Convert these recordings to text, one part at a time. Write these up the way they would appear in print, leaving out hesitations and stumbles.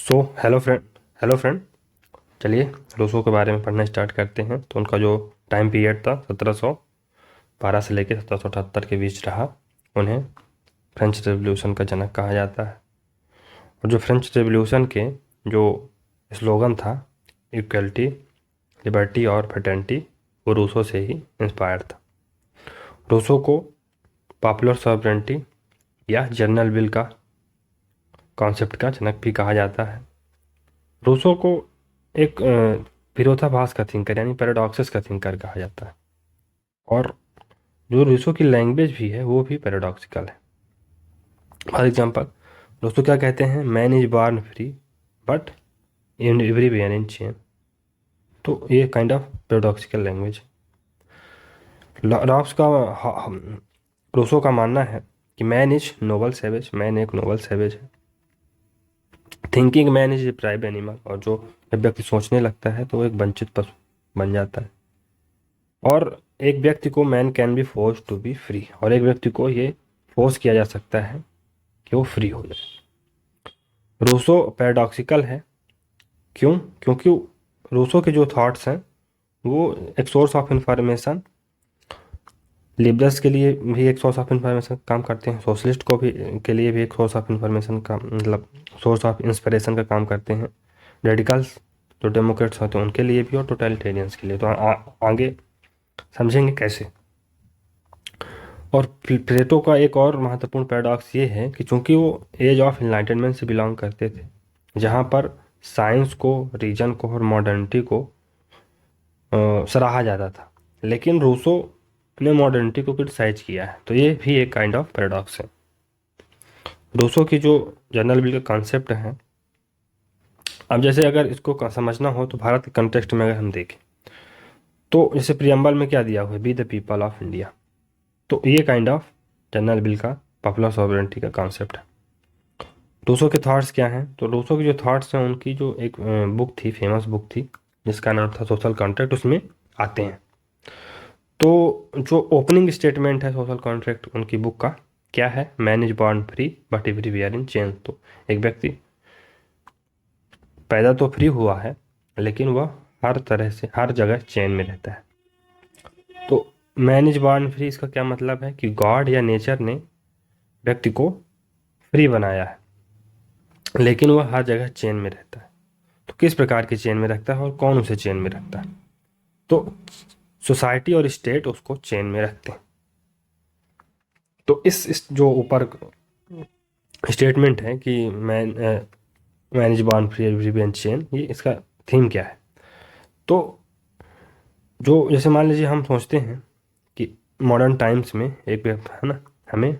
Hello friend. चलिए Rousseau के बारे में पढ़ना स्टार्ट करते हैं। तो उनका जो टाइम पीरियड था 1712 से लेकर 1778 के बीच रहा। उन्हें फ्रेंच रेवोल्यूशन का जनक कहा जाता है। और जो फ्रेंच रेवोल्यूशन के जो स्लोगन था, इक्वलिटी, लिबर्टी और फ्रेटर्निटी, वो रूसो से ही इंस्पायर था। रूसो को पॉपुलर सॉवरेनिटी या जनरल विल का कॉन्सेप्ट का जनक भी कहा जाता है। रूसो को एक विरोधाभास का थिंकर यानी पैराडॉक्सेस का थिंकर कहा जाता है। और जो रूसो की लैंग्वेज भी है वो भी पैराडॉक्सिकल है। फॉर एग्जांपल, रूसो क्या कहते हैं, man is born free but in everywhere in chain. तो ये काइंड ऑफ पैराडॉक्सिकल लैंग्वेज है। रॉब्स का रूसो का मानना है कि man is noble savage, man एक नोबल सेवेज है। Thinking man is a prime animal, और जो जब व्यक्ति सोचने लगता है तो वो एक वंचित पशु बन जाता है। और एक व्यक्ति को man can be force to be free, और एक व्यक्ति को ये फोर्स किया जा सकता है कि वो फ्री हो जाए। रूसो पैराडॉक्सिकल है। क्यों? क्योंकि रूसो के जो थॉट्स हैं वो एक सोर्स ऑफ इंफॉर्मेशन, लिबरल्स के लिए भी एक सोर्स ऑफ इंफॉर्मेशन काम करते हैं, सोशलिस्ट को भी के लिए भी एक सोर्स ऑफ इंफॉर्मेशन का मतलब सोर्स ऑफ इंस्पिरेशन का काम करते हैं। रेडिकल्स जो डेमोक्रेट्स होते हैं उनके लिए भी, और टोटलिटेरियंस के लिए। तो आगे समझेंगे कैसे। और प्लेटो का एक और महत्वपूर्ण पैराडॉक्स ये है कि चूंकि वो एज ऑफ इनलाइटनमेंट से बिलोंग करते थे, जहाँ पर साइंस को, रीजन को और मॉडर्निटी को सराहा जाता था, लेकिन रूसो ने मॉडर्निटी को क्रिटिसाइज किया है। तो ये भी एक काइंड ऑफ पैराडॉक्स है। रूसो की जो जनरल विल का कॉन्सेप्ट है, अब जैसे अगर इसको समझना हो तो भारत के कंटेक्स्ट में अगर हम देखें तो जैसे प्रियम्बल में क्या दिया हुआ है, be the people of India. तो ये काइंड ऑफ जनरल विल का, पॉपुलर सॉवरेनिटी का कॉन्सेप्ट है। रूसो के थॉट्स क्या हैं? तो रूसो के जो थॉट्स हैं उनकी जो एक बुक थी, फेमस बुक थी, जिसका नाम था सोशल कॉन्ट्रैक्ट, उसमें आते हैं। तो जो ओपनिंग स्टेटमेंट है सोशल कॉन्ट्रैक्ट उनकी बुक का क्या है, man is born free but everywhere in chain. तो एक व्यक्ति पैदा तो फ्री हुआ है, लेकिन वह हर तरह से हर जगह चेन में रहता है। तो मैन इज बॉर्न फ्री, इसका क्या मतलब है कि गॉड या नेचर ने व्यक्ति को फ्री बनाया है, लेकिन वह हर जगह चेन में रहता है। तो किस प्रकार की चेन में रखता है और कौन उसे चेन में रखता है? तो सोसाइटी और स्टेट उसको चेन में रखते हैं। तो इस जो ऊपर स्टेटमेंट है कि man is born free everyone chain, ये इसका थीम क्या है? तो जो जैसे मान लीजिए हम सोचते हैं कि मॉडर्न टाइम्स में एक है ना, हमें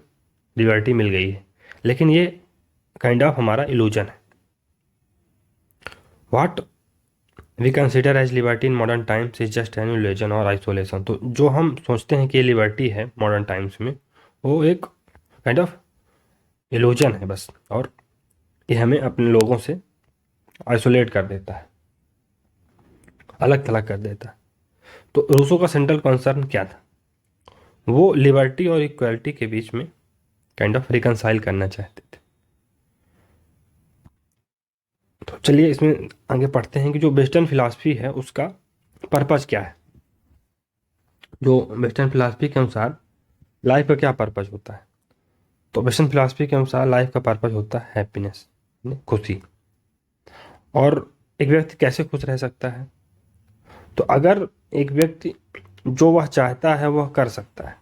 लिबर्टी मिल गई है, लेकिन ये काइंड ऑफ हमारा इल्यूजन है। What we consider as liberty in modern times is just an illusion और आइसोलेशन। तो जो हम सोचते हैं कि ये लिबर्टी है मॉडर्न टाइम्स में, वो एक काइंड ऑफ इल्यूजन है बस, और ये हमें अपने लोगों से आइसोलेट कर देता है, अलग थलग कर देता है। तो रूसो का सेंट्रल कंसर्न क्या था? वो लिबर्टी और इक्वलिटी के बीच में काइंड ऑफ रिकनसाइल करना चाहते थे। तो चलिए इसमें आगे पढ़ते हैं कि जो वेस्टर्न फिलॉसफी है उसका पर्पज क्या है। जो वेस्टर्न फिलॉसफी के अनुसार लाइफ का क्या पर्पज होता है? तो वेस्टर्न फिलॉसफी के अनुसार लाइफ का पर्पज होता है हैप्पीनेस, खुशी। और एक व्यक्ति कैसे खुश रह सकता है? तो अगर एक व्यक्ति जो वह चाहता है वह कर सकता है।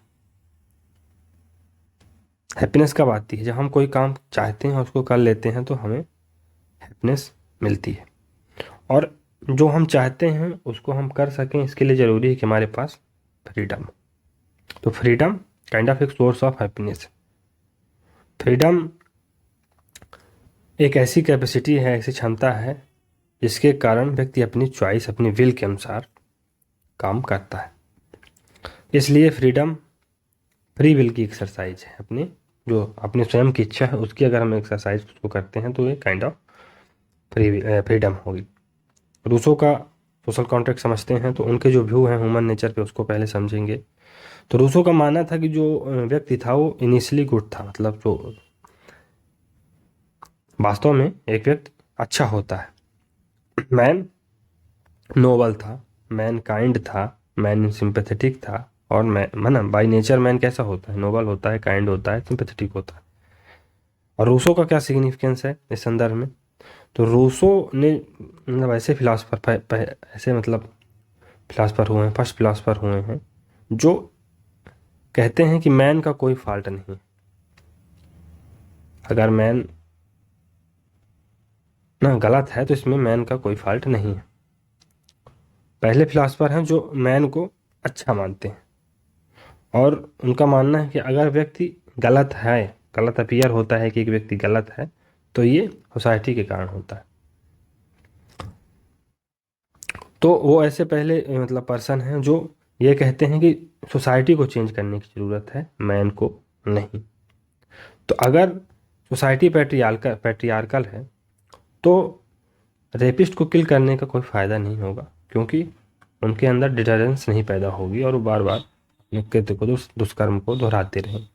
हैप्पीनेस कब आती है? जब हम कोई काम चाहते हैं और उसको कर लेते हैं तो हमें हैप्पीनेस मिलती है। और जो हम चाहते हैं उसको हम कर सकें, इसके लिए ज़रूरी है कि हमारे पास फ्रीडम। तो फ्रीडम काइंड ऑफ एक सोर्स ऑफ हैप्पीनेस है। फ्रीडम एक ऐसी कैपेसिटी है, ऐसी क्षमता है जिसके कारण व्यक्ति अपनी चॉइस, अपनी विल के अनुसार काम करता है। इसलिए फ्रीडम फ्री विल की एक्सरसाइज है। अपनी जो अपनी स्वयं की इच्छा है उसकी अगर हम एक्सरसाइज उसको करते हैं तो ये काइंड ऑफ फ्रीडम होगी। रूसो का सोशल कॉन्ट्रैक्ट समझते हैं तो उनके जो व्यू हैं ह्यूमन नेचर पे उसको पहले समझेंगे। तो रूसो का मानना था कि जो व्यक्ति था वो इनिशियली गुड था, मतलब जो वास्तव में एक व्यक्ति अच्छा होता है। मैन नोबल था, मैन काइंड था, मैन सिंपैथेटिक था, और मैन ना बाई नेचर मैन कैसा होता है, नोबल होता है, काइंड होता है, सिंपैथेटिक होता है। और रूसो का क्या सिग्निफिकेंस है इस संदर्भ में? तो रूसो ने मतलब ऐसे फिलासफर ऐसे मतलब फिलासफर हुए हैं, फर्स्ट फिलासफर हुए हैं जो कहते हैं कि मैन का कोई फॉल्ट नहीं। अगर मैन ना गलत है तो इसमें मैन का कोई फॉल्ट नहीं है। पहले फिलासफर हैं जो मैन को अच्छा मानते हैं, और उनका मानना है कि अगर व्यक्ति गलत है, गलत अपीयर होता है कि एक व्यक्ति गलत है, तो ये सोसाइटी के कारण होता है। तो वो ऐसे पहले मतलब पर्सन हैं जो ये कहते हैं कि सोसाइटी को चेंज करने की ज़रूरत है, मैन को नहीं। तो अगर सोसाइटी पैट्रियार्कल है तो रेपिस्ट को किल करने का कोई फ़ायदा नहीं होगा, क्योंकि उनके अंदर डिटरेंस नहीं पैदा होगी और वो बार बार अपने कृत्य को दुष्कर्म को दोहराते रहें।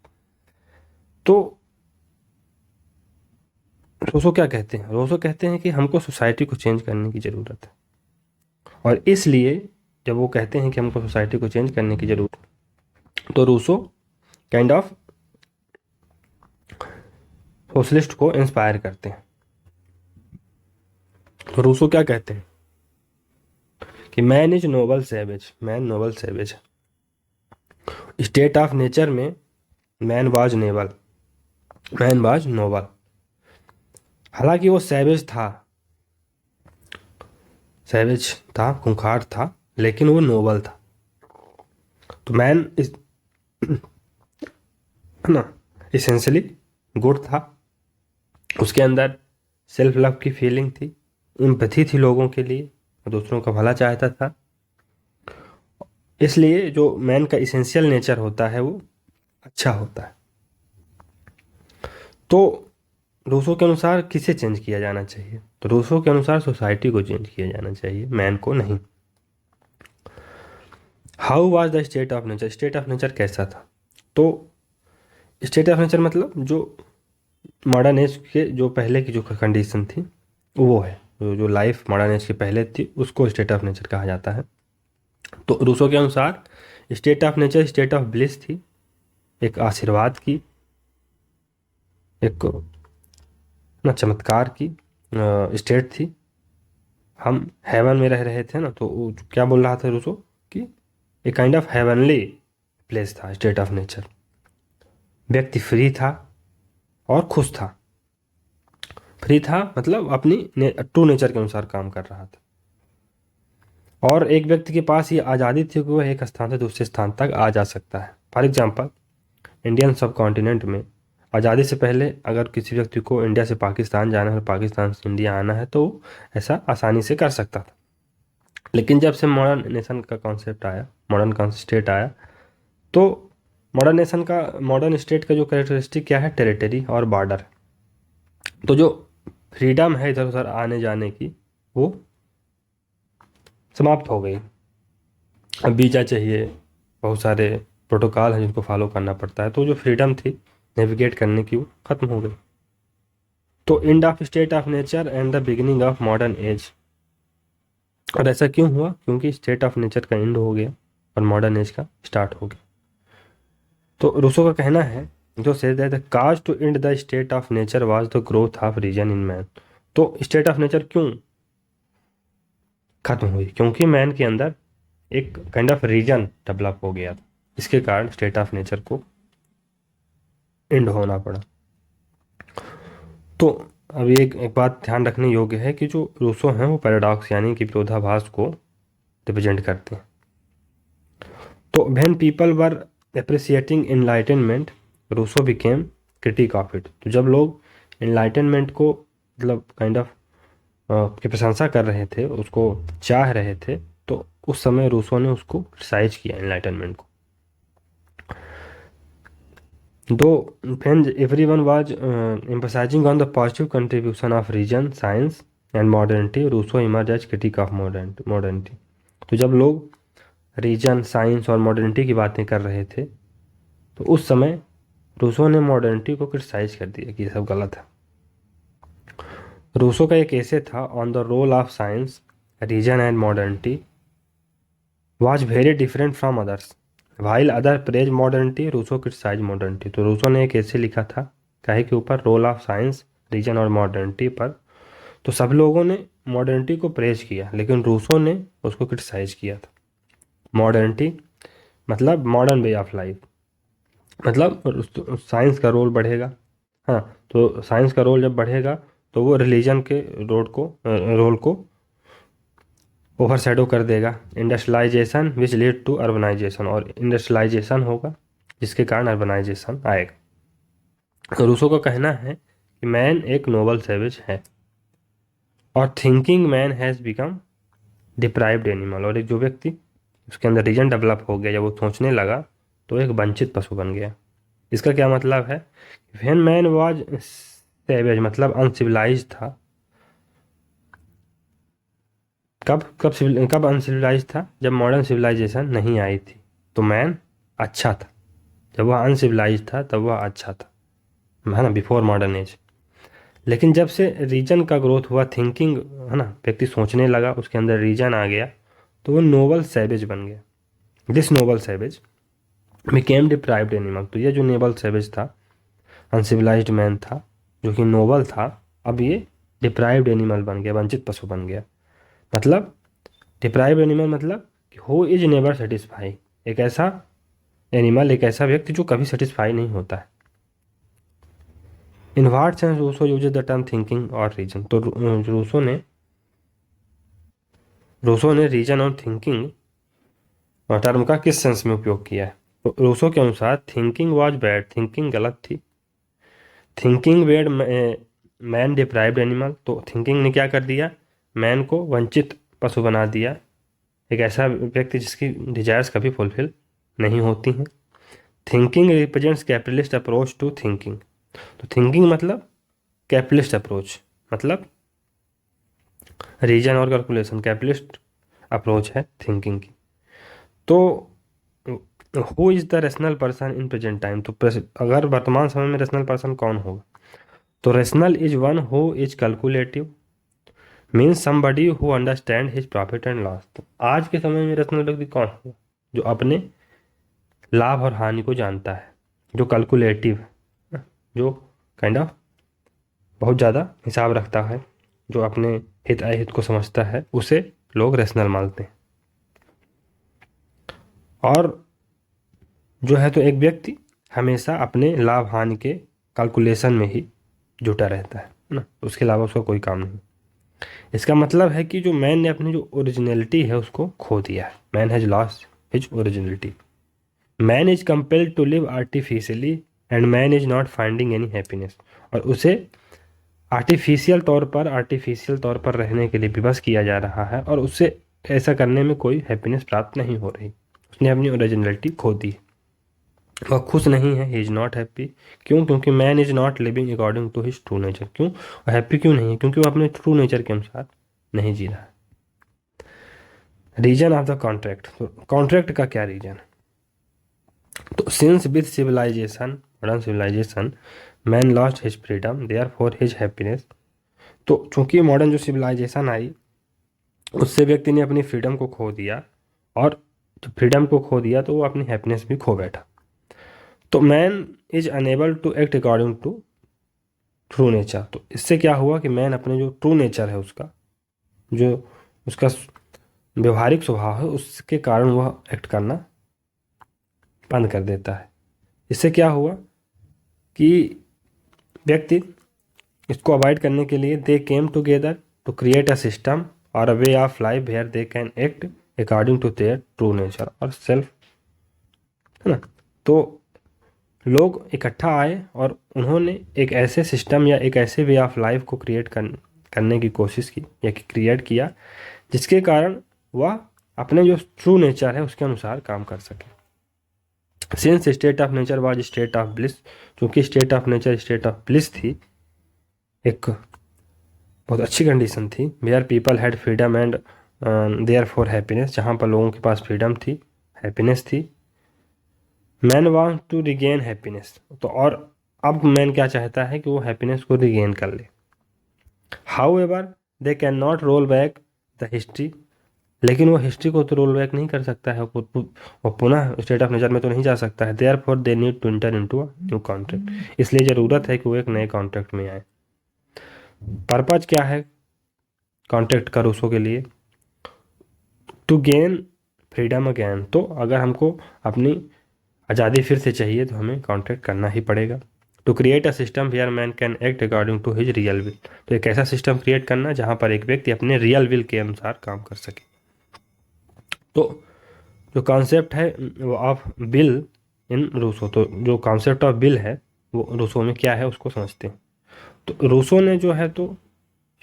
तो रोसो क्या कहते हैं? रोसो कहते हैं कि हमको सोसाइटी को चेंज करने की ज़रूरत है, और इसलिए जब वो कहते हैं कि हमको सोसाइटी को चेंज करने की ज़रूरत है, तो रूसो काइंड ऑफ सोशलिस्ट को इंस्पायर करते हैं। तो रूसो क्या कहते हैं कि man is noble savage, man noble savage. State of nature में man was noble, man was noble. हालांकि वो सैवेज था, खूंखार था, लेकिन वो नोबल था। तो मैन इस है ना इसेंशियली गुड था, उसके अंदर सेल्फ लव की फीलिंग थी, एम्पैथी थी लोगों के लिए, दूसरों का भला चाहता था। इसलिए जो मैन का इसेंशियल नेचर होता है वो अच्छा होता है। तो रूसो के अनुसार किसे चेंज किया जाना चाहिए? तो रूसो के अनुसार सोसाइटी को चेंज किया जाना चाहिए, मैन को नहीं। How was the state of nature, state of nature कैसा था? तो स्टेट ऑफ नेचर मतलब जो मॉडर्न एज के जो पहले की जो कंडीशन थी वो है, जो लाइफ मॉडर्न एज के पहले थी उसको स्टेट ऑफ नेचर कहा जाता है। तो रूसो के अनुसार state of nature state of bliss थी, एक आशीर्वाद की, एक ना चमत्कार की स्टेट थी। हम हेवन में रह रहे थे ना, तो वो क्या बोल रहा था रूसो कि एक काइंड ऑफ हेवनली प्लेस था स्टेट ऑफ नेचर। व्यक्ति फ्री था और खुश था। फ्री था मतलब अपनी ट्रू नेचर के अनुसार काम कर रहा था, और एक व्यक्ति के पास ये आज़ादी थी कि वह एक स्थान से दूसरे स्थान तक आ जा सकता है। फॉर एग्जांपल, इंडियन सब कॉन्टिनेंट में आज़ादी से पहले अगर किसी व्यक्ति को इंडिया से पाकिस्तान जाना है, पाकिस्तान से इंडिया आना है, तो ऐसा आसानी से कर सकता था। लेकिन जब से मॉडर्न नेशन का कॉन्सेप्ट आया, मॉडर्न स्टेट आया, तो मॉडर्न स्टेट का जो कैरेक्टरिस्टिक क्या है? टेरिटरी और बॉर्डर। तो जो फ्रीडम है इधर उधर आने जाने की वो समाप्त हो गई। अब वीज़ा चाहिए, बहुत सारे प्रोटोकॉल हैं जिनको फॉलो करना पड़ता है, तो जो फ्रीडम थी नेविगेट करने की वो ख़त्म हो गई। तो end of state of nature and the beginning of modern age. और ऐसा क्यों हुआ? क्योंकि स्टेट ऑफ नेचर का एंड हो गया और मॉडर्न एज का स्टार्ट हो गया। तो रूसो का कहना है जो says that the cause to end the state of nature was the growth of reason in man. तो स्टेट ऑफ नेचर क्यों खत्म हुई? क्योंकि मैन के अंदर एक काइंड ऑफ रीजन डेवलप हो गया था, इसके कारण स्टेट ऑफ नेचर को एंड होना पड़ा। तो अभी एक बात ध्यान रखने योग्य है कि जो रूसो हैं वो पैराडॉक्स यानी कि विरोधाभास को रिप्रेजेंट करते हैं। तो when people were appreciating enlightenment, Rousseau became critic of it. तो जब लोग एनलाइटनमेंट को मतलब काइंड ऑफ की प्रशंसा कर रहे थे, उसको चाह रहे थे, तो उस समय रूसो ने उसको क्रिटिसाइज किया एनलाइटनमेंट को। दो when everyone was emphasizing on the positive contribution of reason, science and modernity, Rousseau emerged as critic of modernity। तो जब लोग रीजन, साइंस और मॉडर्निटी की बातें कर रहे थे, तो उस समय रूसो ने मॉडर्निटी को क्रिटिसाइज कर दिया कि ये सब गलत है। रूसो का एक ऐसे था on the role of science, reason and modernity was very different from others. While other praise modernity, Rousseau criticized modernity. तो रूसो ने एक ऐसे लिखा था काहे के ऊपर, रोल ऑफ साइंस, रीजन और मॉडर्निटी पर। तो सब लोगों ने मॉडर्निटी को प्रेज किया, लेकिन रूसो ने उसको क्रिटिसाइज किया था। मॉडर्निटी मतलब मॉडर्न वे ऑफ लाइफ, मतलब साइंस का रोल बढ़ेगा। हाँ, तो साइंस का रोल जब बढ़ेगा तो वो रिलीजन के रोल को ओवरशैडो कर देगा। Industrialisation which lead to urbanisation, और इंडस्ट्रियलाइजेशन होगा जिसके कारण अर्बनाइजेशन आएगा। तो रूसो का कहना है कि मैन एक नोबल सैवेज है और thinking man has become deprived animal, और एक जो व्यक्ति उसके अंदर रीजन डेवलप हो गया, जब वो सोचने लगा तो एक वंचित पशु बन गया। इसका क्या मतलब है? व्हेन मैन वाज सैवेज मतलब अनसिविलाइज था। कब अनसिविलाइज था? जब मॉडर्न सिविलाइजेशन नहीं आई थी तो मैन अच्छा था। जब वह अनसिविलाइज था तब वह अच्छा था, है ना, बिफोर मॉडर्न एज। लेकिन जब से रीजन का ग्रोथ हुआ, थिंकिंग, है ना, व्यक्ति सोचने लगा, उसके अंदर रीजन आ गया, तो वो नोबल सैवेज बन गया। This Nobel savage became deprived animal. तो ये जो नोबल सैवेज था, अनसिविलाइज्ड मैन था, जो कि नोबल था, अब ये डिप्राइव्ड एनिमल बन गया, वंचित पशु बन गया। मतलब डिप्राइव्ड एनिमल मतलब कि हु इज नेवर सेटिस्फाई, एक ऐसा एनिमल, एक ऐसा व्यक्ति जो कभी सेटिस्फाई नहीं होता है। In what sense Rousseau uses the term thinking और रीजन। तो रूसो ने रीजन और थिंकिंग टर्म का किस सेंस में उपयोग किया है? तो रूसो के अनुसार थिंकिंग वाज बैड, थिंकिंग गलत थी। थिंकिंग वेड मैन डिप्राइव्ड एनिमल, तो थिंकिंग ने क्या कर दिया? मैन को वंचित पशु बना दिया, एक ऐसा व्यक्ति जिसकी डिजायर्स कभी फुलफिल नहीं होती हैं। Thinking represents capitalist approach to thinking. तो थिंकिंग मतलब कैपिटलिस्ट अप्रोच, मतलब रीजन और कैलकुलेशन, कैपिटलिस्ट अप्रोच है थिंकिंग की। तो who is the rational person in present time? तो अगर वर्तमान समय में रेशनल पर्सन कौन होगा? तो rational is one who is calculative, means somebody who understand his profit and loss. तो आज के समय में रेशनल व्यक्ति कौन होगा? जो अपने लाभ और हानि को जानता है, जो कैलकुलेटिव, जो काइंड ऑफ बहुत ज़्यादा हिसाब रखता है, जो अपने हित अहित को समझता है, उसे लोग रेशनल मानते हैं। और जो है तो एक व्यक्ति हमेशा अपने लाभ हानि के कैलकुलेशन में ही जुटा रहता है ना, उसके अलावा उसका कोई काम नहीं। इसका मतलब है कि जो मैन ने अपनी जो ओरिजिनलिटी है उसको खो दिया है। Man has lost his originality. Man is compelled to live artificially and man is not finding any happiness. और उसे आर्टिफिशियल तौर पर रहने के लिए विवश किया जा रहा है, और उससे ऐसा करने में कोई हैप्पीनेस प्राप्त नहीं हो रही। उसने अपनी ओरिजिनलिटी खो दी, वह खुश नहीं है। He is not happy. क्यों? क्योंकि man is not living according to his true nature. क्यों? वह हैप्पी क्यों नहीं है? क्योंकि वह अपने ट्रू नेचर के अनुसार नहीं जी रहा है। Reason of the contract. तो कॉन्ट्रैक्ट का क्या रीजन है? तो since with civilisation, modern civilisation, man lost his freedom therefore his happiness. तो चूंकि मॉडर्न जो सिविलाइजेशन आई, उससे व्यक्ति ने अपनी फ्रीडम को खो दिया, और जब फ्रीडम को खो दिया तो वो अपनी हैप्पीनेस भी खो बैठा। तो man is unable to act according to true nature. तो इससे क्या हुआ कि मैन अपने जो ट्रू नेचर है उसका, जो उसका व्यवहारिक स्वभाव है, उसके कारण वह एक्ट करना बंद कर देता है। इससे क्या हुआ कि व्यक्ति इसको अवॉइड करने के लिए they came together to create a system और a way of life where they can act according to their true nature और सेल्फ, है ना। तो लोग इकट्ठा आए और उन्होंने एक ऐसे सिस्टम या एक ऐसे वे ऑफ लाइफ को करने की कोशिश की या कि क्रिएट किया, जिसके कारण वह अपने जो ट्रू नेचर है उसके अनुसार काम कर सके। Since state of nature was state of bliss, क्योंकि state of nature state of bliss थी, एक बहुत अच्छी कंडीशन थी। Where people had freedom and there for happiness, जहाँ पर लोगों के पास फ्रीडम थी, हैप्पीनेस थी। Man want to regain happiness. तो और अब मैन क्या चाहता है कि वो हैप्पीनेस को रिगेन कर ले। How ever they can not roll back the history, लेकिन वो हिस्ट्री को तो रोल बैक नहीं कर सकता है, वो पुनः स्टेट ऑफ नेचर में तो नहीं जा सकता है। Therefore they need to enter into a new contract, इसलिए ज़रूरत है कि वो एक नए कॉन्ट्रैक्ट में आए। पर्पज क्या है कॉन्ट्रैक्ट का रूसो के लिए? टू गेन फ्रीडम अगेन, तो अगर हमको अपनी आज़ादी फिर से चाहिए तो हमें कॉन्ट्रैक्ट करना ही पड़ेगा। To create a system where man can act according to his real will, तो एक ऐसा सिस्टम क्रिएट करना जहाँ पर एक व्यक्ति अपने रियल विल के अनुसार काम कर सके। तो जो कॉन्सेप्ट है वो ऑफ बिल इन रूसो, तो जो कॉन्सेप्ट ऑफ बिल है वो रूसो में क्या है उसको समझते हैं। तो रूसो ने जो है तो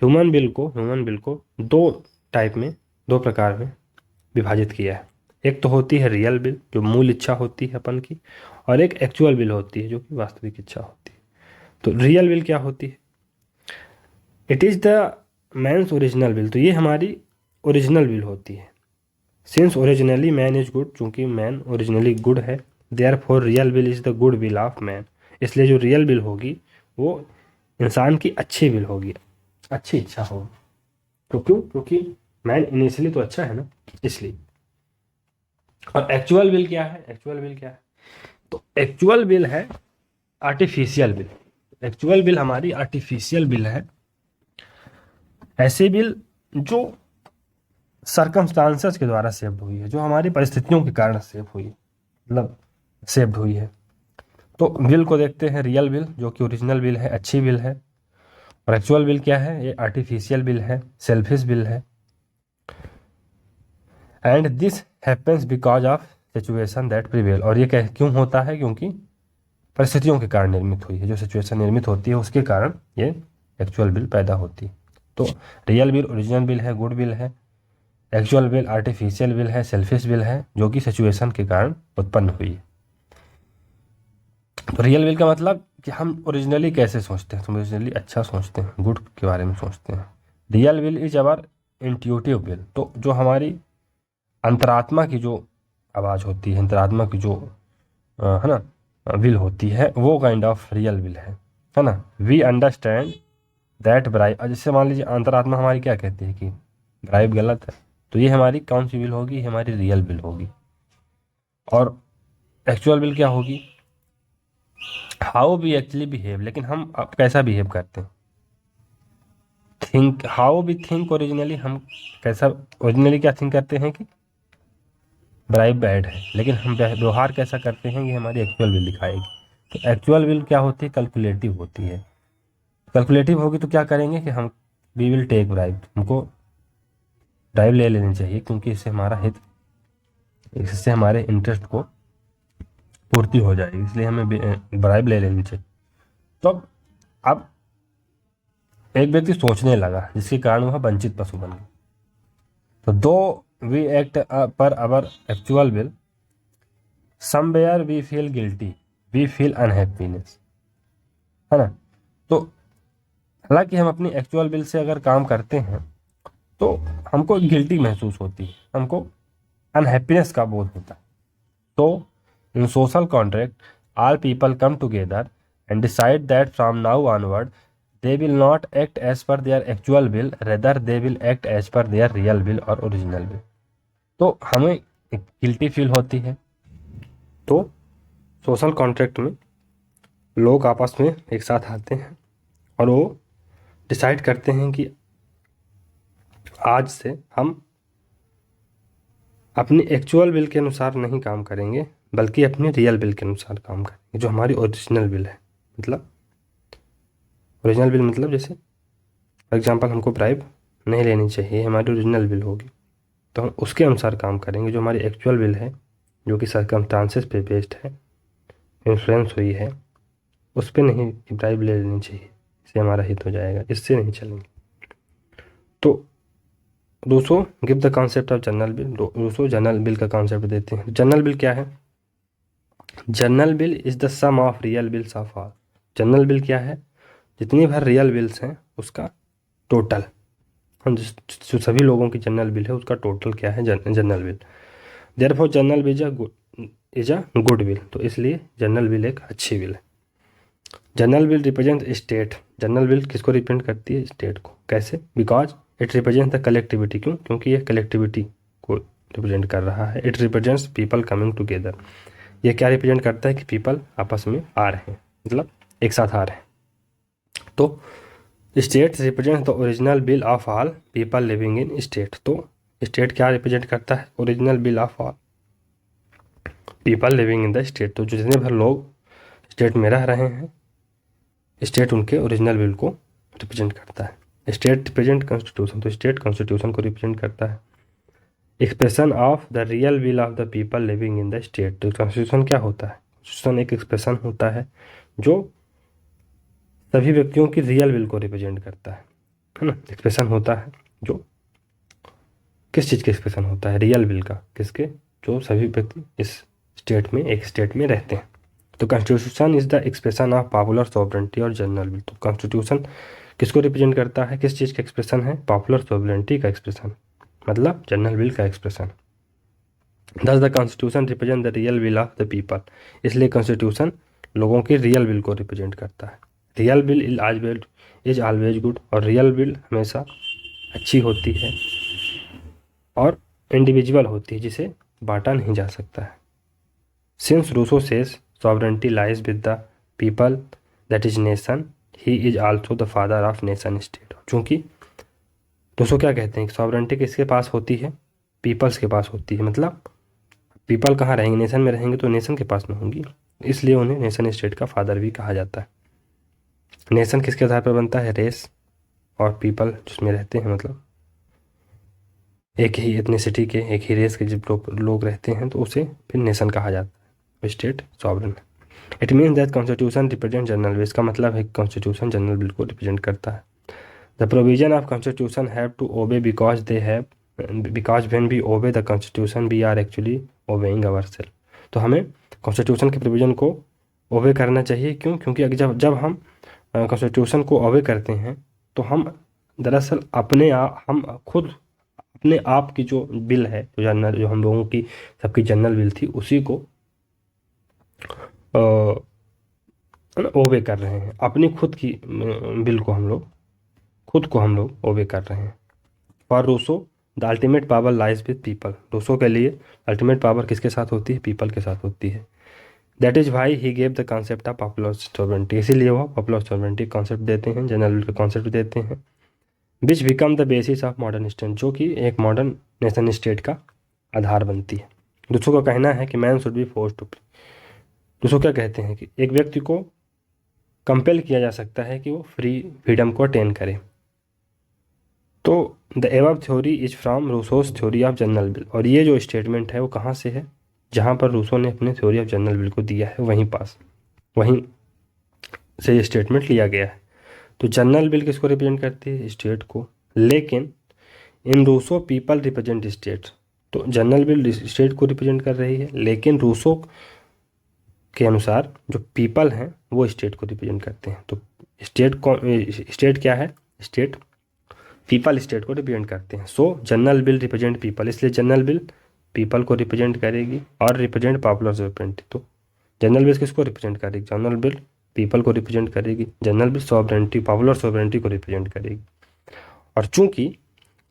ह्यूमन बिल को दो टाइप में, दो प्रकार में विभाजित किया है। एक तो होती है रियल बिल जो मूल इच्छा होती है अपन की, और एक एक्चुअल बिल होती है जो कि वास्तविक इच्छा होती है। तो रियल बिल क्या होती है? It is the man's original will, तो ये हमारी ओरिजिनल बिल होती है। Since originally man is good, चूंकि मैन ओरिजिनली गुड है, therefore real will is the good will of man, इसलिए जो रियल विल होगी वो इंसान की अच्छी विल होगी, अच्छी इच्छा होगी। तो क्यों? क्योंकि मैन इनिशियली तो अच्छा है ना, इसलिए। और एक्चुअल विल क्या है? एक्चुअल विल क्या है? तो एक्चुअल विल है आर्टिफिशियल बिल। एक्चुअल बिल हमारी आर्टिफिशियल बिल है, ऐसी बिल जो सर्कमस्टांसेस के द्वारा सेव्ड हुई है, जो हमारी परिस्थितियों के कारण सेव हुई है, मतलब सेव्ड हुई है। तो बिल को देखते हैं रियल बिल जो कि ओरिजिनल बिल है, अच्छी बिल है। और एक्चुअल बिल क्या है? ये आर्टिफिशियल बिल है, सेल्फिश बिल है। And this happens because of situation that prevail, और ये क्यों होता है? क्योंकि परिस्थितियों के कारण निर्मित हुई है, जो सिचुएशन निर्मित होती है उसके कारण ये एक्चुअल बिल पैदा होती है। तो रियल बिल ओरिजिनल बिल है, गुड बिल है। एक्चुअल बिल आर्टिफिशियल बिल है, सेल्फिश बिल है, जो कि सिचुएशन के कारण उत्पन्न हुई है। तो रियल विल का मतलब कि हम ओरिजिनली कैसे सोचते हैं, तो ओरिजिनली अच्छा सोचते हैं, गुड के बारे में सोचते हैं। Real will is our intuitive will, तो जो हमारी अंतरात्मा की जो आवाज़ होती है, अंतरात्मा की जो है ना विल होती है, वो काइंड ऑफ रियल विल है ना। वी अंडरस्टैंड दैट ब्राइब, जैसे मान लीजिए अंतरात्मा हमारी क्या कहती है कि ब्राइब गलत है, तो ये हमारी कौन सी विल होगी? हमारी रियल विल होगी। और एक्चुअल विल क्या होगी? हाउ वी एक्चुअली बिहेव, लेकिन हम अब कैसा बिहेव करते हैं। Think how we think originally, हम कैसा ओरिजिनली क्या थिंक करते हैं कि ब्राइब बैड है, लेकिन हम व्यवहार कैसा करते हैं ये हमारी एक्चुअल विल दिखाएगी। तो एक्चुअल विल क्या होती है? कैलकुलेटिव होती है। कैलकुलेटिव होगी तो क्या करेंगे कि हम वी विल टेक ब्राइब, हमको ब्राइब ले लेनी चाहिए क्योंकि इससे हमारा हित, इससे हमारे इंटरेस्ट को पूर्ति हो जाएगी, इसलिए हमें ब्राइब ले लेनी चाहिए। तो अब एक व्यक्ति सोचने लगा जिसके कारण वह वंचित पशु बन गया। तो दो we act per our actual will, somewhere we feel guilty, we feel unhappiness, है ना। तो हालांकि हम अपनी एक्चुअल विल से अगर काम करते हैं तो हमको गिल्टी महसूस होती है, हमको अनहैप्पीनेस का बोध होता है। तो in social contract all people come together and decide that from now onward they will not act as per their actual will, rather they will act as per their real will और original will। तो हमें guilty feel होती है। तो social contract में लोग आपस में एक साथ आते हैं और वो डिसाइड करते हैं कि आज से हम अपनी एक्चुअल विल के अनुसार नहीं काम करेंगे बल्कि अपने रियल बिल के अनुसार काम करेंगे, जो हमारी ओरिजिनल बिल है। मतलब ओरिजिनल बिल मतलब जैसे फॉर एग्जांपल हमको ब्राइब नहीं लेनी चाहिए, हमारी ओरिजिनल बिल होगी, तो हम उसके अनुसार काम करेंगे। जो हमारी एक्चुअल बिल है जो कि सर्कमस्टांसेस पे बेस्ड है, इन्फ्लुएंस हुई है, उस पर नहीं ब्राइब ले लेनी चाहिए, इससे हमारा हित हो जाएगा, इससे नहीं चलेंगे। तो Rousseau give the concept of general will, Rousseau general will का कॉन्सेप्ट देते हैं। जनरल बिल क्या है? General will is the sum of real wills of all. General will क्या है? जितनी भर रियल बिल्स हैं उसका टोटल, हम जो सभी लोगों की जनरल बिल है उसका टोटल क्या है? General bill. Therefore general will is a good bill, तो इसलिए जनरल बिल एक अच्छी बिल है। General bill represent state, general bill किसको रिप्रेजेंट करती है? स्टेट को। कैसे? Because it represent the collectivity. क्यों? क्योंकि ये कलेक्टिविटी को रिप्रेजेंट कर रहा है। It represents people coming together. ये क्या रिप्रेजेंट करता है? कि पीपल आपस में आ रहे हैं, मतलब एक साथ आ रहे हैं। तो state represent the original will of all people living in state. तो स्टेट क्या रिप्रेजेंट करता है? Original will of all people living in the state. तो जितने भर लोग स्टेट में रह रहे हैं, स्टेट उनके ओरिजिनल विल को रिप्रेजेंट करता है। State represent constitution. तो स्टेट कॉन्स्टिट्यूशन को रिप्रेजेंट करता है। Expression of the real will of the people living in the state. तो कॉन्स्टिट्यूशन क्या होता है? कॉन्स्टिट्यूशन एक एक्सप्रेशन होता है जो सभी व्यक्तियों की रियल विल को रिप्रेजेंट करता है ना। एक्सप्रेशन होता है जो किस चीज़ का एक्सप्रेशन होता है? रियल विल का। किसके? जो सभी व्यक्ति इस स्टेट में, एक स्टेट में रहते हैं। तो constitution is the expression of popular sovereignty और जनरल विल। तो कॉन्स्टिट्यूशन किसको रिप्रेजेंट करता है? किस चीज़ का एक्सप्रेशन है? पॉपुलर सॉवरेंटी का एक्सप्रेशन, मतलब जनरल विल का एक्सप्रेशन। दस the constitution represent the real will of the people. इसलिए कॉन्स्टिट्यूशन लोगों की रियल विल को रिप्रेजेंट करता है। Real will is always good. और रियल विल हमेशा अच्छी होती है और इंडिविजुअल होती है, जिसे बांटा नहीं जा सकता है। Since Rousseau says sovereignty lies with the people that is nation, he is also the father of nation state. चूँकि रूसो क्या कहते हैं कि सॉवरेंटी किसके पास होती है? पीपल्स के पास होती है। मतलब पीपल कहाँ रहेंगे? नेशन में रहेंगे, तो नेशन के पास में होंगी। इसलिए उन्हें नेशन स्टेट का फादर भी कहा जाता है। नेशन किसके आधार पर बनता है? रेस और पीपल जिसमें रहते हैं, मतलब एक ही एथनिसिटी के, एक ही रेस के जब लोग रहते हैं, तो उसे फिर नेशन कहा जाता है। State sovereign. It means that constitution represent general will. इसका मतलब है कि कॉन्स्टिट्यूशन जनरल विल को रिप्रेजेंट करता है। The provision of constitution have to obey because when we obey the constitution we are actually obeying ourself. तो हमें constitution के प्रोविजन को ओबे करना चाहिए। क्यों? क्योंकि जब जब हम कॉन्स्टिट्यूशन को ओबे करते हैं तो हम दरअसल हम खुद अपने आप की जो बिल है, जो हम लोगों की सबकी जनरल बिल थी, उसी को ओबे कर रहे हैं। अपनी खुद की बिल को हम लोग ओबे कर रहे हैं। For Rousseau the ultimate power lies with people. Rousseau के लिए अल्टीमेट पावर किसके साथ होती है? पीपल के साथ होती है। That is why he gave the concept of popular sovereignty. इसीलिए वो पॉपुलर सॉवरेंटी कॉन्सेप्ट देते हैं, जनरल का कॉन्सेप्ट देते हैं। विच become the basis of modern state, जो कि एक मॉडर्न नेशन स्टेट का आधार बनती है। दूसरों का कहना है कि man should be force to. दूसरों क्या कहते हैं कि एक व्यक्ति को कंपेल किया जा सकता है कि वो फ्रीडम को अटेन करे। तो the above theory is from Rousseau's theory of general will. और ये जो स्टेटमेंट है वो कहाँ से है? जहाँ पर रूसो ने अपने थ्योरी ऑफ जनरल विल को दिया है, वहीं से ये स्टेटमेंट लिया गया है। तो जनरल विल किसको रिप्रेजेंट करती है? स्टेट को। लेकिन इन रूसो पीपल रिप्रेजेंट स्टेट। तो जनरल विल स्टेट को रिप्रेजेंट कर रही है, लेकिन रूसो के अनुसार जो पीपल हैं वो स्टेट को रिप्रेजेंट करते हैं। तो स्टेट क्या है? स्टेट पीपल स्टेट को रिप्रेजेंट करते हैं। So general will represent people. इसलिए जनरल विल पीपल को रिप्रेजेंट करेगी और रिप्रेजेंट पॉपुलर सॉवरेंटी। तो जनरल विल किसको रिप्रेजेंट करेगी? जनरल विल पीपल को रिप्रेजेंट करेगी। General will sovereignty, popular sovereignty को रिप्रेजेंट करेगी। और चूंकि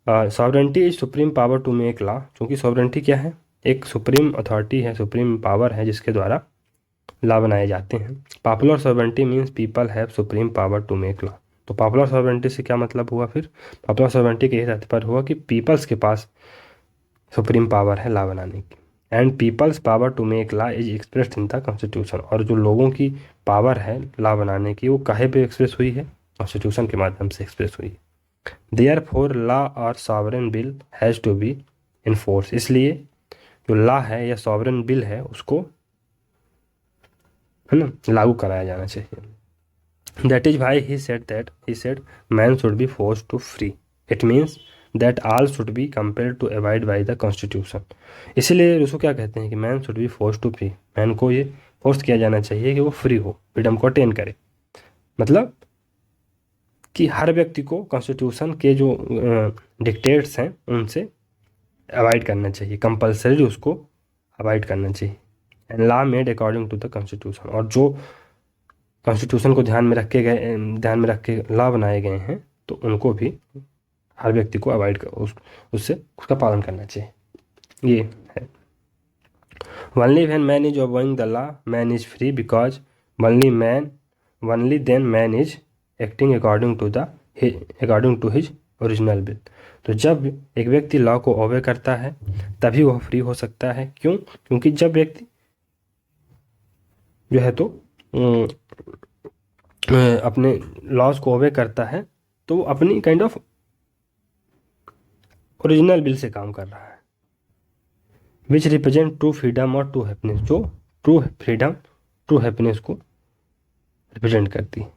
sovereignty is supreme power to make law. चूंकि सॉवरेंटी क्या है? एक सुप्रीम अथॉरिटी है, सुप्रीम पावर है जिसके द्वारा लॉ बनाए जाते हैं। Popular sovereignty means people have supreme power to make law. तो पॉपुलर सॉवरेंटी से क्या मतलब हुआ? फिर पॉपुलर सॉवरेंटी के तात्पर्य हुआ कि पीपल्स के पास सुप्रीम पावर है लॉ बनाने की। And peoples power to make law is expressed in the constitution. और जो लोगों की पावर है लॉ बनाने की, वो काहे पे एक्सप्रेस हुई है? कॉन्स्टिट्यूशन के माध्यम से एक्सप्रेस हुई है। देयरफॉर लॉ और sovereign will has to be enforce. इसलिए जो लॉ है या सॉवरेन बिल है उसको, है ना, लागू कराया जाना चाहिए। That is why he said man should be force to free. It means that all should be compelled to avoid by the constitution. इसीलिए रूसो क्या कहते हैं कि man should be force to free. Man को ये force किया जाना चाहिए कि वो फ्री हो, फ्रीडम को अटेन करे। मतलब कि हर व्यक्ति को कॉन्स्टिट्यूशन के जो डिक्टेट्स हैं उनसे अवॉइड करना चाहिए, कंपल्सरी उसको अवॉइड करना चाहिए। And law made according to the constitution. और जो कॉन्स्टिट्यूशन को ध्यान में रख के लॉ बनाए गए हैं तो उनको भी हर व्यक्ति को अवॉइड कर उससे उसका पालन करना चाहिए। ये है only when man is obeying the law man is free because only then man is acting according to his original will. तो जब एक व्यक्ति लॉ को ओबे करता है तभी वह फ्री हो सकता है। क्यों? क्योंकि जब व्यक्ति जो है तो अपने लॉज को ओबे करता है तो वो अपनी kind of original will say काम कर रहा है, विच रिप्रेजेंट ट्रू फ्रीडम और ट्रू हैप्पीनेस, जो ट्रू फ्रीडम ट्रू हैप्पीनेस को रिप्रेजेंट करती है।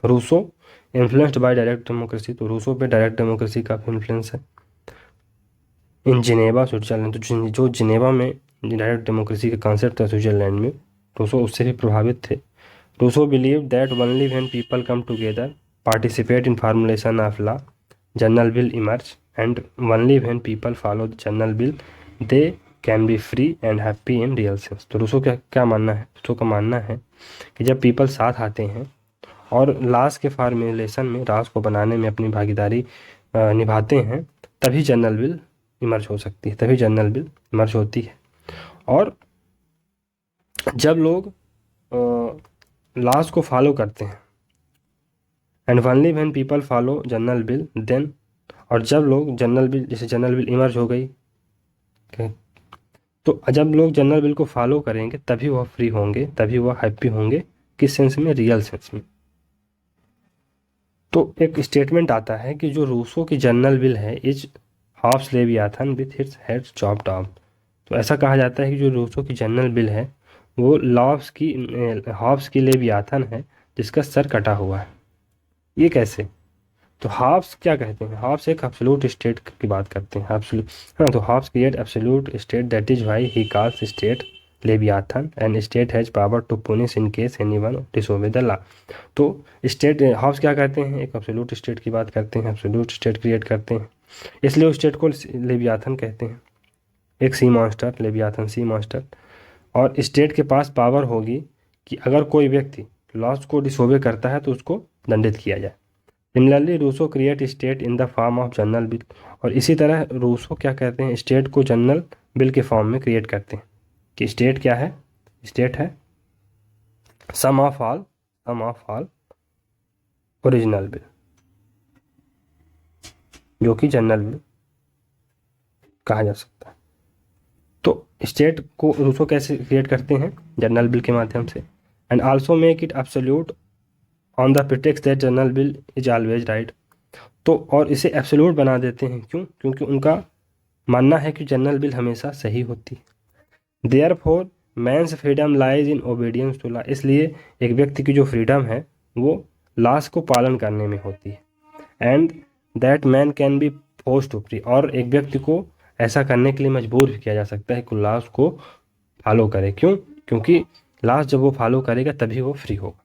Rousseau influenced by direct democracy, तो रूसो पे डायरेक्ट डेमोक्रेसी का इन्फ्लुएंस है। इन जिनेवा स्विट्जरलैंड, तो जो जिनेवा में डायरेक्ट डेमोक्रेसी का कॉन्सेप्ट था स्विट्जरलैंड में, रूसो उससे भी प्रभावित थे। Rousseau believe that only when people come together participate in formulation of law general will emerge and only when people follow the general will they can be free and happy in real sense. तो Rousseau का क्या मानना है? Rousseau का मानना है कि जब पीपल साथ आते हैं और लॉज के फॉर्मुलेशन में, लॉज को बनाने में अपनी भागीदारी निभाते हैं, तभी जनरल विल इमर्ज हो सकती है, तभी जनरल विल इमर्ज होती है। और जब लोग लॉज को फॉलो करते हैं and only when people follow general will then, और जब लोग जनरल विल, जैसे जनरल विल इमर्ज हो गई, तो जब लोग जनरल विल को फॉलो करेंगे तभी वह फ्री होंगे, तभी वह हैप्पी होंगे। किस सेंस में? रियल सेंस में। तो एक स्टेटमेंट आता है कि जो रूसो की जनरल विल है is half Leviathan with its head chopped off. तो ऐसा कहा जाता है कि जो रूसो की जनरल विल है वो हाफ्स की लेवियाथन है जिसका सर कटा हुआ है। ये कैसे? तो हाफ्स क्या कहते हैं? हाफ्स एक एब्सोल्यूट स्टेट की बात करते हैं, एब्सोल्यूट। हाँ, तो Hobbes create absolute state, that is why he calls state Leviathan and state has power to punish in case anyone disobey the law. तो स्टेट हाफ्स क्या कहते हैं? एक एब्सोल्यूट स्टेट की बात करते हैं, एब्सोल्यूट स्टेट क्रिएट करते हैं, इसलिए उस स्टेट को लेवियाथन कहते हैं। एक sea monster, Leviathan sea monster. और स्टेट के पास पावर होगी कि अगर कोई व्यक्ति लॉज को डिसोबे करता है तो उसको दंडित किया जाए। Similarly Rousseau create state in the form of general will, और इसी तरह रूसो क्या कहते हैं? स्टेट को जनरल बिल के फॉर्म में क्रिएट करते हैं। कि स्टेट क्या है? स्टेट है sum of all original will, जो कि जनरल बिल कहा जा सकता है। तो स्टेट को रूसो कैसे क्रिएट करते हैं? जनरल बिल के माध्यम से। And also make it absolute on the pretext that general will is always right. तो और इसे एब्सोल्यूट बना देते हैं। क्यों? क्योंकि उनका मानना है कि जनरल बिल हमेशा सही होती है। Therefore man's freedom lies in obedience to law, इसलिए एक व्यक्ति की जो फ्रीडम है वो लॉज को पालन करने में होती है। And that man can be force to free, और एक व्यक्ति को ऐसा करने के लिए मजबूर भी किया जा सकता है कि लॉज को फॉलो करे। क्यों? क्योंकि लॉज जब वो फॉलो करेगा तभी वो फ्री होगा।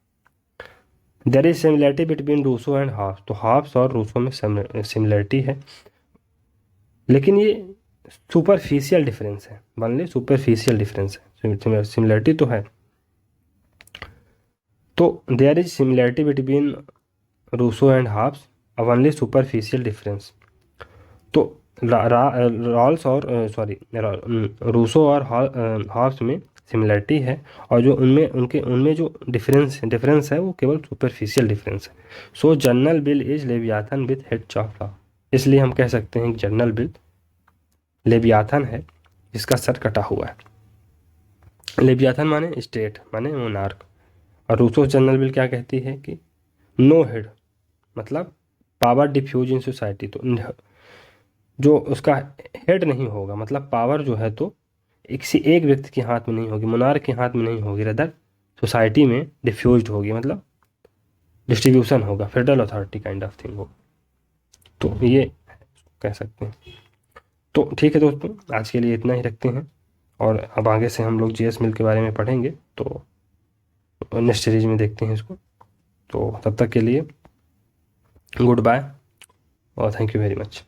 There is similarity between Rousseau and Hobbes, तो हाफ्स और रूसो में सिमिलरिटी है, लेकिन ये सुपरफिशियल डिफरेंस है, मान ली सुपरफिशियल डिफरेंस है, सिमिलरिटी तो है। तो there is similarity between Rousseau and Hobbes, only superficial difference. तो रॉल्स और रूसो और हाफ्स में सिमिलरिटी है, और जो उनमें जो डिफरेंस है वो केवल सुपरफिशियल डिफरेंस है। सो general will is Leviathan with head chopped off, इसलिए हम कह सकते हैं कि जनरल बिल लेवियाथन है जिसका सर कटा हुआ है। लेवियाथन माने स्टेट, माने मोनार्क। और रूसो जनरल बिल क्या कहती है कि नो हेड, मतलब पावर डिफ्यूज इन सोसाइटी, तो जो उसका हेड नहीं होगा, मतलब पावर जो है तो किसी एक व्यक्ति के हाथ में नहीं होगी, मोनार्क के हाथ में नहीं होगी, रदर सोसाइटी में डिफ्यूज्ड होगी, मतलब डिस्ट्रीब्यूशन होगा, federal authority kind of thing हो। तो ये कह सकते हैं। तो ठीक है दोस्तों, आज के लिए इतना ही रखते हैं, और अब आगे से हम लोग जेएस मिल के बारे में पढ़ेंगे, तो नेक्स्ट सीरीज में देखते हैं इसको। तो तब तक के लिए गुड बाय और थैंक यू वेरी मच।